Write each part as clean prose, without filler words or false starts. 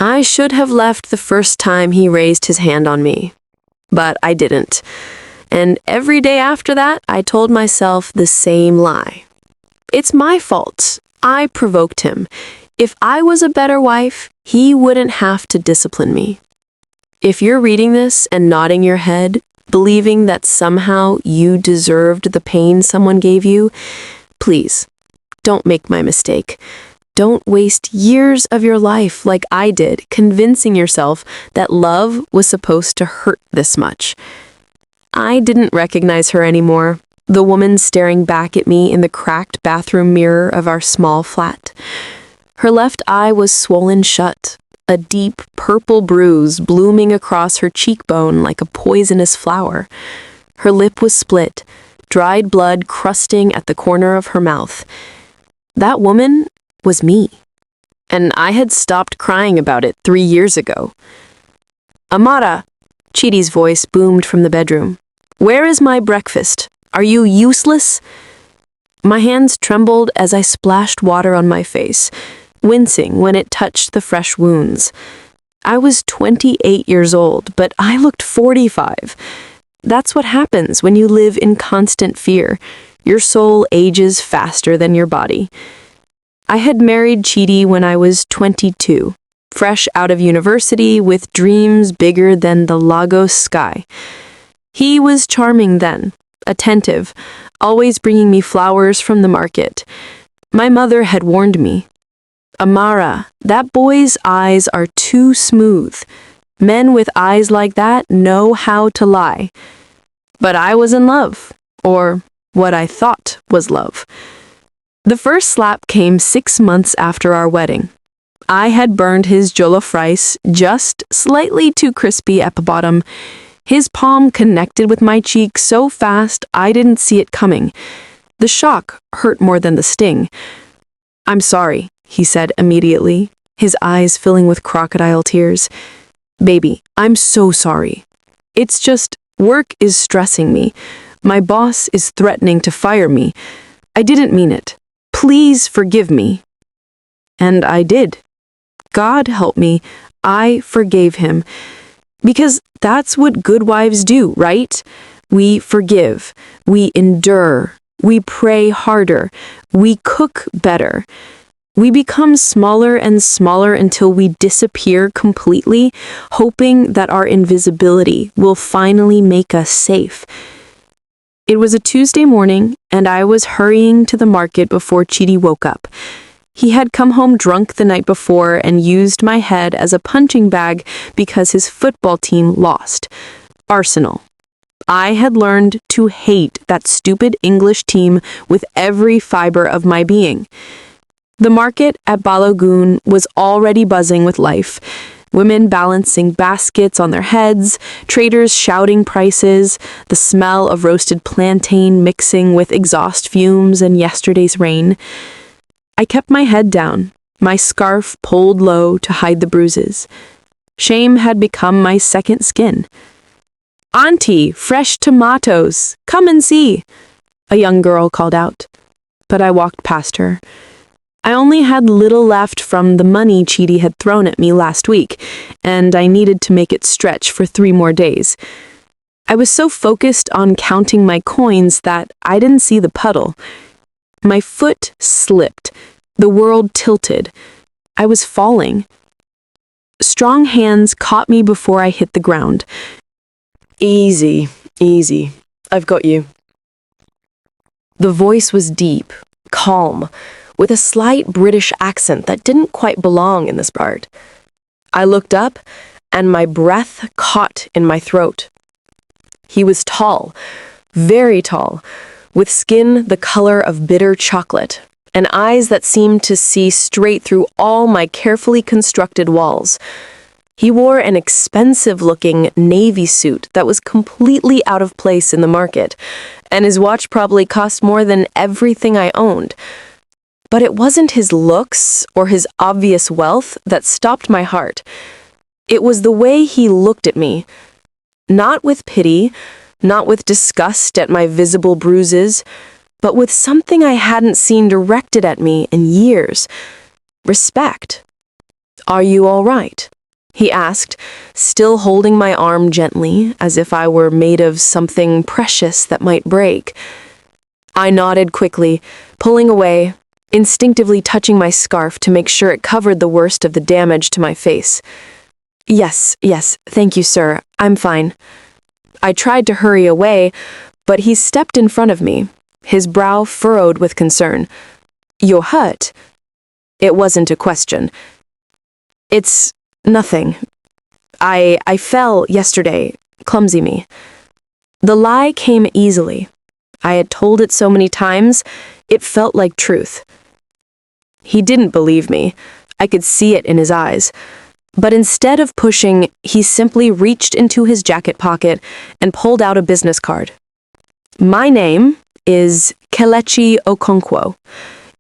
I should have left the first time he raised his hand on me, but I didn't. And every day after that, I told myself the same lie. It's my fault. I provoked him. If I was a better wife, he wouldn't have to discipline me. If you're reading this and nodding your head, believing that somehow you deserved the pain someone gave you, please, don't make my mistake. Don't waste years of your life like I did convincing yourself that love was supposed to hurt this much. I didn't recognize her anymore, the woman staring back at me in the cracked bathroom mirror of our small flat. Her left eye was swollen shut, a deep purple bruise blooming across her cheekbone like a poisonous flower. Her lip was split, dried blood crusting at the corner of her mouth. That woman was me, and I had stopped crying about it 3 years ago. "Amara," Chidi's voice boomed from the bedroom. "Where is my breakfast? Are you useless?" My hands trembled as I splashed water on my face, wincing when it touched the fresh wounds. I was 28 years old, but I looked 45. That's what happens when you live in constant fear. Your soul ages faster than your body. I had married Chidi when I was 22, fresh out of university with dreams bigger than the Lagos sky. He was charming then, attentive, always bringing me flowers from the market. My mother had warned me, "Amara, that boy's eyes are too smooth. Men with eyes like that know how to lie." But I was in love, or what I thought was love. The first slap came 6 months after our wedding. I had burned his jollof rice just slightly too crispy at the bottom. His palm connected with my cheek so fast I didn't see it coming. The shock hurt more than the sting. "I'm sorry," he said immediately, his eyes filling with crocodile tears. "Baby, I'm so sorry. It's just work is stressing me. My boss is threatening to fire me. I didn't mean it. Please forgive me." And I did. God help me, I forgave him. Because that's what good wives do, right? We forgive, we endure, we pray harder, we cook better. We become smaller and smaller until we disappear completely, hoping that our invisibility will finally make us safe. It was a Tuesday morning, and I was hurrying to the market before Chidi woke up. He had come home drunk the night before and used my head as a punching bag because his football team lost. Arsenal. I had learned to hate that stupid English team with every fiber of my being. The market at Balogun was already buzzing with life. Women balancing baskets on their heads, traders shouting prices, the smell of roasted plantain mixing with exhaust fumes and yesterday's rain. I kept my head down, my scarf pulled low to hide the bruises. Shame had become my second skin. "Auntie, fresh tomatoes! Come and see!" a young girl called out. But I walked past her. I only had little left from the money Chidi had thrown at me last week, and I needed to make it stretch for 3 more days. I was so focused on counting my coins that I didn't see the puddle. My foot slipped. The world tilted. I was falling. Strong hands caught me before I hit the ground. "Easy, easy. I've got you." The voice was deep, calm, with a slight British accent that didn't quite belong in this part. I looked up, and my breath caught in my throat. He was tall, very tall, with skin the color of bitter chocolate, and eyes that seemed to see straight through all my carefully constructed walls. He wore an expensive-looking navy suit that was completely out of place in the market, and his watch probably cost more than everything I owned. But it wasn't his looks or his obvious wealth that stopped my heart. It was the way he looked at me. Not with pity, not with disgust at my visible bruises, but with something I hadn't seen directed at me in years. Respect. "Are you all right?" he asked, still holding my arm gently, as if I were made of something precious that might break. I nodded quickly, pulling away, instinctively touching my scarf to make sure it covered the worst of the damage to my face. Yes, thank you, sir. I'm fine." I tried to hurry away, but he stepped in front of me, his brow furrowed with concern. "You're hurt?" It wasn't a question. "It's nothing. I fell yesterday. Clumsy me." The lie came easily. I had told it so many times, it felt like truth. He didn't believe me. I could see it in his eyes. But instead of pushing, he simply reached into his jacket pocket and pulled out a business card. "My name is Kelechi Okonkwo.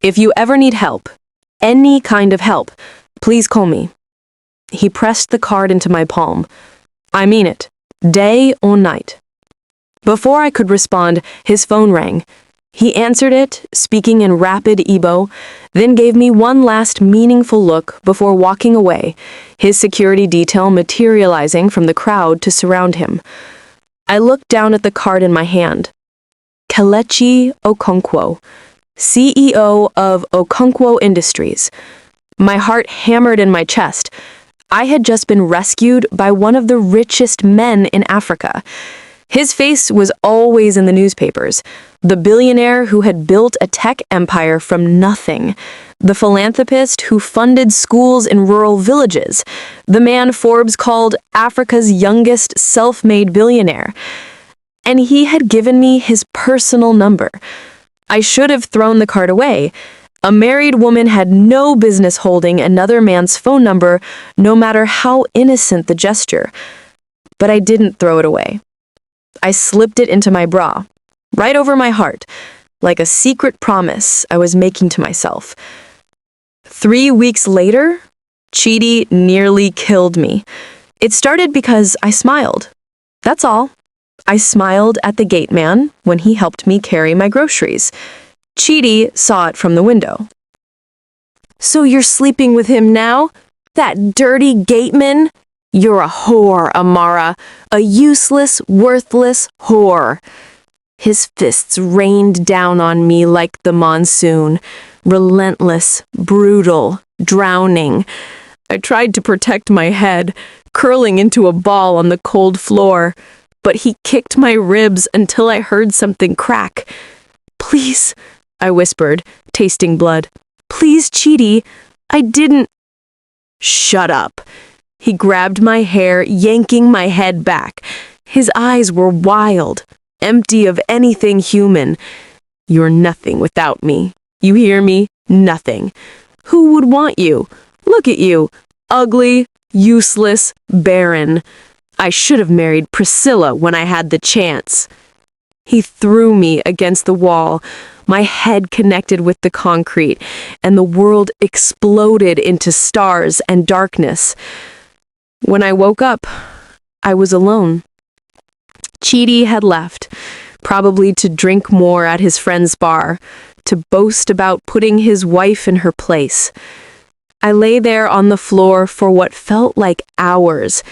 If you ever need help, any kind of help, please call me." He pressed the card into my palm. "I mean it, day or night." Before I could respond, his phone rang. He answered it, speaking in rapid Igbo, then gave me one last meaningful look before walking away, his security detail materializing from the crowd to surround him. I looked down at the card in my hand. Kelechi Okonkwo, CEO of Okonkwo Industries. My heart hammered in my chest. I had just been rescued by one of the richest men in Africa. His face was always in the newspapers. The billionaire who had built a tech empire from nothing. The philanthropist who funded schools in rural villages. The man Forbes called Africa's youngest self-made billionaire. And he had given me his personal number. I should have thrown the card away. A married woman had no business holding another man's phone number, no matter how innocent the gesture. But I didn't throw it away. I slipped it into my bra, right over my heart, like a secret promise I was making to myself. 3 weeks later, Chidi nearly killed me. It started because I smiled. That's all. I smiled at the gate man when he helped me carry my groceries. Chidi saw it from the window. "So you're sleeping with him now? That dirty gateman? You're a whore, Amara. A useless, worthless whore." His fists rained down on me like the monsoon. Relentless, brutal, drowning. I tried to protect my head, curling into a ball on the cold floor, but he kicked my ribs until I heard something crack. "Please," I whispered, tasting blood. "Please, Chidi, I didn't—" "Shut up." He grabbed my hair, yanking my head back. His eyes were wild, empty of anything human. "You're nothing without me. You hear me? Nothing. Who would want you? Look at you. Ugly, useless, barren. I should have married Priscilla when I had the chance." He threw me against the wall. My head connected with the concrete, and the world exploded into stars and darkness. When I woke up, I was alone. Chidi had left, probably to drink more at his friend's bar, to boast about putting his wife in her place. I lay there on the floor for what felt like hours,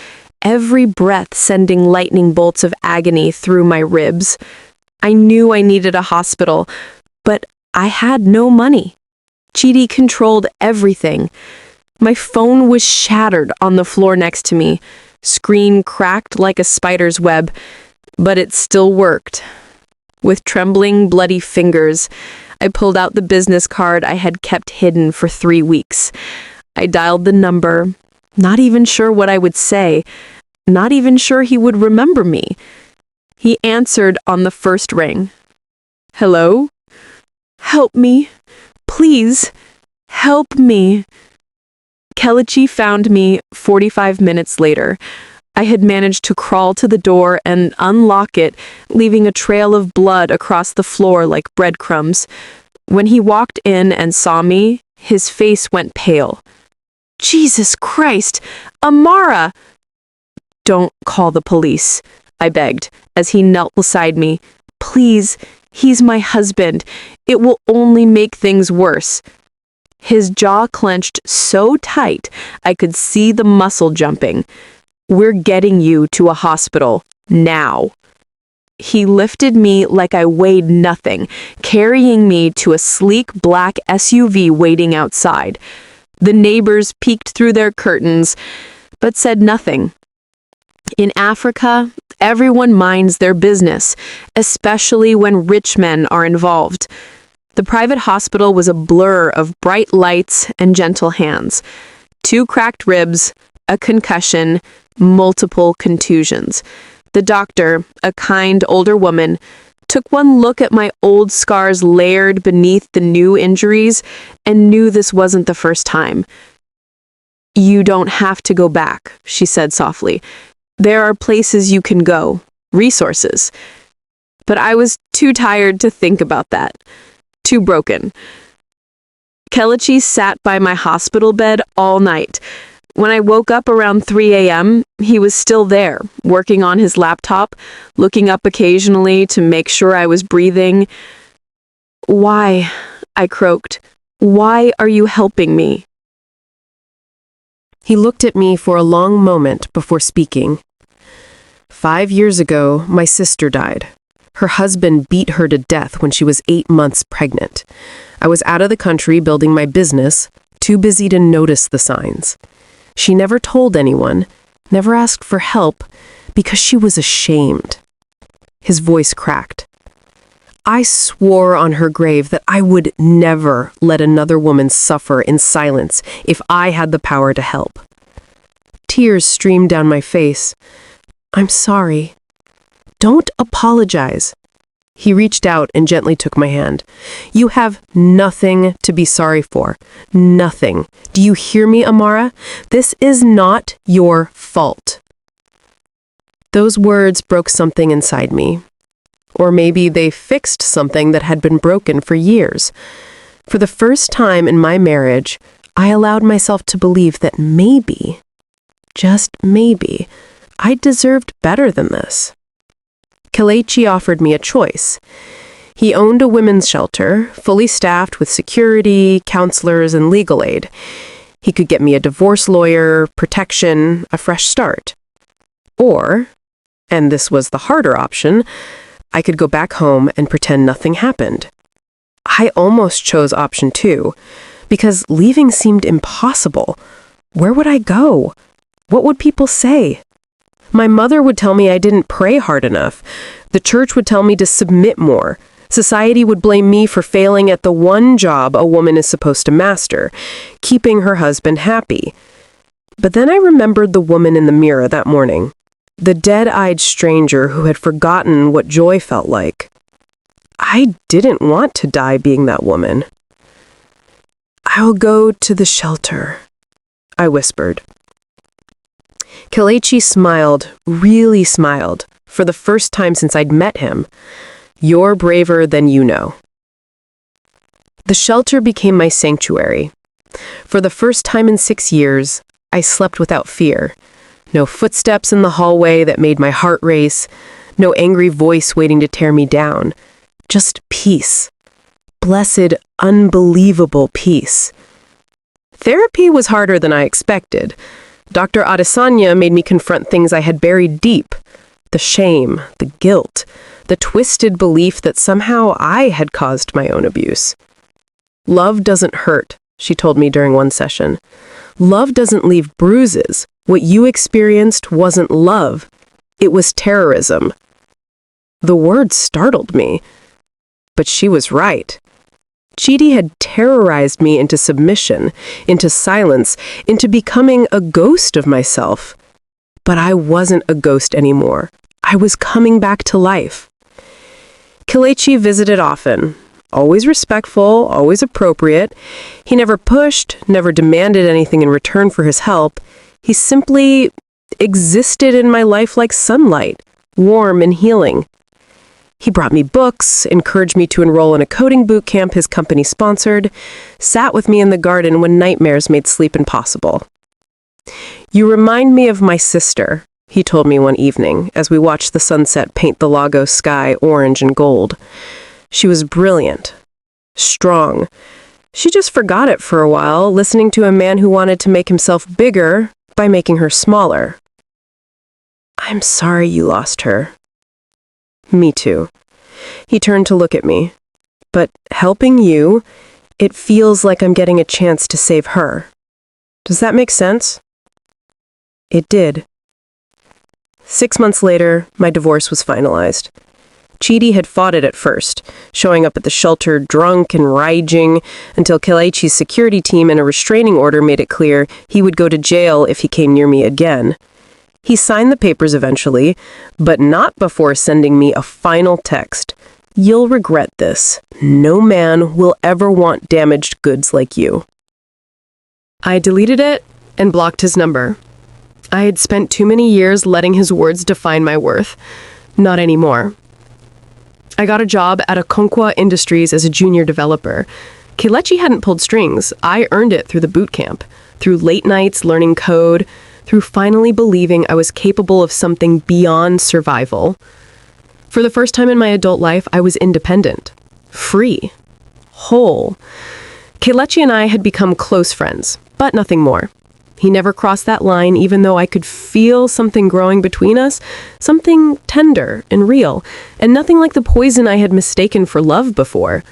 every breath sending lightning bolts of agony through my ribs. I knew I needed a hospital, but I had no money. Chidi controlled everything. My phone was shattered on the floor next to me, screen cracked like a spider's web, but it still worked. With trembling, bloody fingers, I pulled out the business card I had kept hidden for 3 weeks. I dialed the number, not even sure what I would say, not even sure he would remember me. He answered on the first ring. "Hello? Help me. Please, help me." Kelechi found me 45 minutes later. I had managed to crawl to the door and unlock it, leaving a trail of blood across the floor like breadcrumbs. When he walked in and saw me, his face went pale. "Jesus Christ! Amara!" "Don't call the police," I begged, as he knelt beside me. "Please, he's my husband. It will only make things worse." His jaw clenched so tight I could see the muscle jumping. "We're getting you to a hospital, now." He lifted me like I weighed nothing, carrying me to a sleek black SUV waiting outside. The neighbors peeked through their curtains, but said nothing. In Africa, everyone minds their business, especially when rich men are involved. The private hospital was a blur of bright lights and gentle hands. 2 cracked ribs, a concussion, multiple contusions. The doctor, a kind older woman, took one look at my old scars layered beneath the new injuries and knew this wasn't the first time. "You don't have to go back," she said softly. "There are places you can go, resources." But I was too tired to think about that. Too broken. Kelechi sat by my hospital bed all night. When I woke up around 3 a.m., he was still there, working on his laptop, looking up occasionally to make sure I was breathing. "Why?" I croaked. "Why are you helping me?" He looked at me for a long moment before speaking. 5 years ago, my sister died. Her husband beat her to death when she was 8 months pregnant. I was out of the country building my business, too busy to notice the signs. She never told anyone, never asked for help, because she was ashamed. His voice cracked. I swore on her grave that I would never let another woman suffer in silence if I had the power to help. Tears streamed down my face. "I'm sorry." "Don't apologize." He reached out and gently took my hand. "You have nothing to be sorry for. Nothing. Do you hear me, Amara? This is not your fault." Those words broke something inside me. Or maybe they fixed something that had been broken for years. For the first time in my marriage, I allowed myself to believe that maybe, just maybe, I deserved better than this. Kelechi offered me a choice. He owned a women's shelter, fully staffed with security, counselors, and legal aid. He could get me a divorce lawyer, protection, a fresh start. Or, and this was the harder option, I could go back home and pretend nothing happened. I almost chose option 2, because leaving seemed impossible. Where would I go? What would people say? My mother would tell me I didn't pray hard enough. The church would tell me to submit more. Society would blame me for failing at the one job a woman is supposed to master, keeping her husband happy. But then I remembered the woman in the mirror that morning, the dead-eyed stranger who had forgotten what joy felt like. I didn't want to die being that woman. "I'll go to the shelter," I whispered. Kelechi smiled, really smiled, for the first time since I'd met him. "You're braver than you know." The shelter became my sanctuary. For the first time in 6 years, I slept without fear. No footsteps in the hallway that made my heart race, no angry voice waiting to tear me down. Just peace. Blessed, unbelievable peace. Therapy was harder than I expected. Dr. Adesanya made me confront things I had buried deep. The shame, the guilt, the twisted belief that somehow I had caused my own abuse. "Love doesn't hurt," she told me during one session. "Love doesn't leave bruises. What you experienced wasn't love. It was terrorism." The word startled me. But she was right. Chidi had terrorized me into submission, into silence, into becoming a ghost of myself. But I wasn't a ghost anymore. I was coming back to life. Kelechi visited often, always respectful, always appropriate. He never pushed, never demanded anything in return for his help. He simply existed in my life like sunlight, warm and healing. He brought me books, encouraged me to enroll in a coding boot camp his company sponsored, sat with me in the garden when nightmares made sleep impossible. "You remind me of my sister," he told me one evening as we watched the sunset paint the Lagos sky orange and gold. "She was brilliant, strong, She just forgot it for a while, listening to a man who wanted to make himself bigger by making her smaller. I'm sorry you lost her. Me too. He turned to look at me. But helping you, it feels like I'm getting a chance to save her. Does that make sense? It did. 6 months later, my divorce was finalized. Chidi had fought it at first, showing up at the shelter drunk and raging, until Kelechi's security team and a restraining order made it clear he would go to jail if he came near me again. He signed the papers eventually, but not before sending me a final text. You'll regret this. No man will ever want damaged goods like you. I deleted it and blocked his number. I had spent too many years letting his words define my worth. Not anymore. I got a job at Akonkwa Industries as a junior developer. Kelechi hadn't pulled strings. I earned it through the boot camp, through late nights learning code, through finally believing I was capable of something beyond survival. For the first time in my adult life, I was independent, free, whole. Kelechi and I had become close friends, but nothing more. He never crossed that line, even though I could feel something growing between us, something tender and real, and nothing like the poison I had mistaken for love before.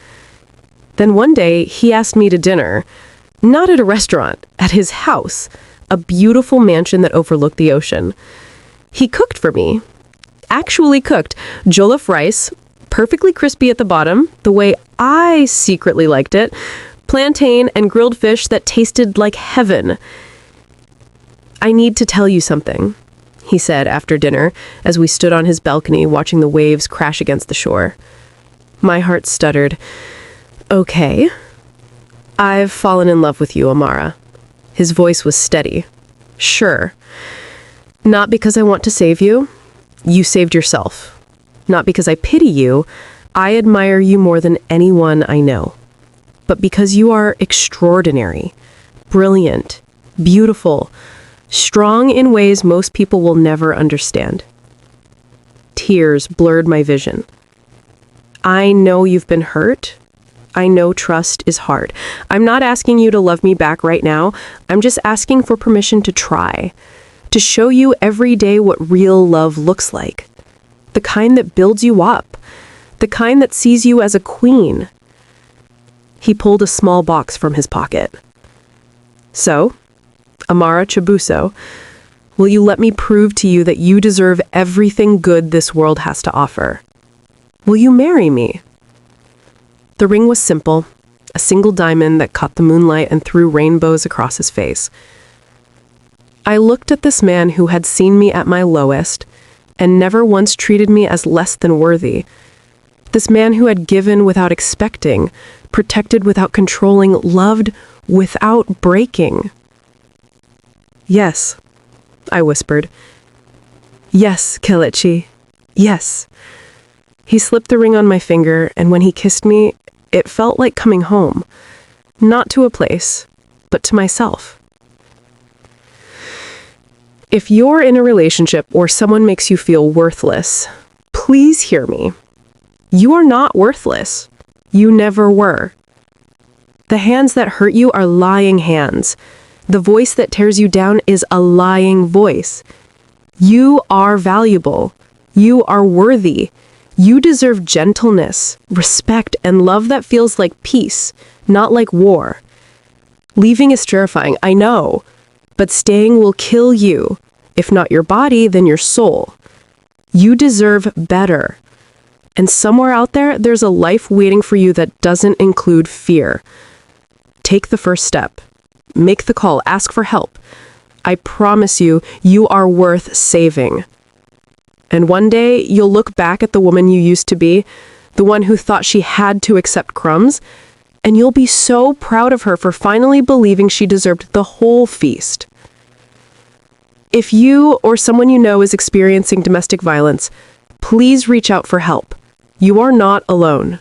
Then one day, he asked me to dinner, not at a restaurant, at his house, a beautiful mansion that overlooked the ocean. He cooked for me, actually cooked, jollof rice, perfectly crispy at the bottom, the way I secretly liked it, plantain and grilled fish that tasted like heaven. I need to tell you something, he said after dinner as we stood on his balcony watching the waves crash against the shore. My heart stuttered. Okay. I've fallen in love with you, Amara. His voice was steady. Sure. Not because I want to save you. You saved yourself. Not because I pity you. I admire you more than anyone I know. But because you are extraordinary, brilliant, beautiful, strong in ways most people will never understand. Tears blurred my vision. I know you've been hurt. I know trust is hard. I'm not asking you to love me back right now. I'm just asking for permission to try, to show you every day what real love looks like. The kind that builds you up, the kind that sees you as a queen. He pulled a small box from his pocket. So, Amara Chibuso, will you let me prove to you that you deserve everything good this world has to offer? Will you marry me? The ring was simple, a single diamond that caught the moonlight and threw rainbows across his face. I looked at this man who had seen me at my lowest and never once treated me as less than worthy. This man who had given without expecting, protected without controlling, loved without breaking. Yes, I whispered. Yes, Kelechi. Yes. He slipped the ring on my finger, and when he kissed me, it felt like coming home. Not to a place, but to myself. If you're in a relationship or someone makes you feel worthless, please hear me. You are not worthless. You never were. The hands that hurt you are lying hands. The voice that tears you down is a lying voice. You are valuable. You are worthy. You deserve gentleness, respect, and love that feels like peace, not like war. Leaving is terrifying, I know, but staying will kill you. If not your body, then your soul. You deserve better. And somewhere out there, there's a life waiting for you that doesn't include fear. Take the first step. Make the call. Ask for help. I promise you, you are worth saving. And one day, you'll look back at the woman you used to be, the one who thought she had to accept crumbs, and you'll be so proud of her for finally believing she deserved the whole feast. If you or someone you know is experiencing domestic violence, please reach out for help. You are not alone.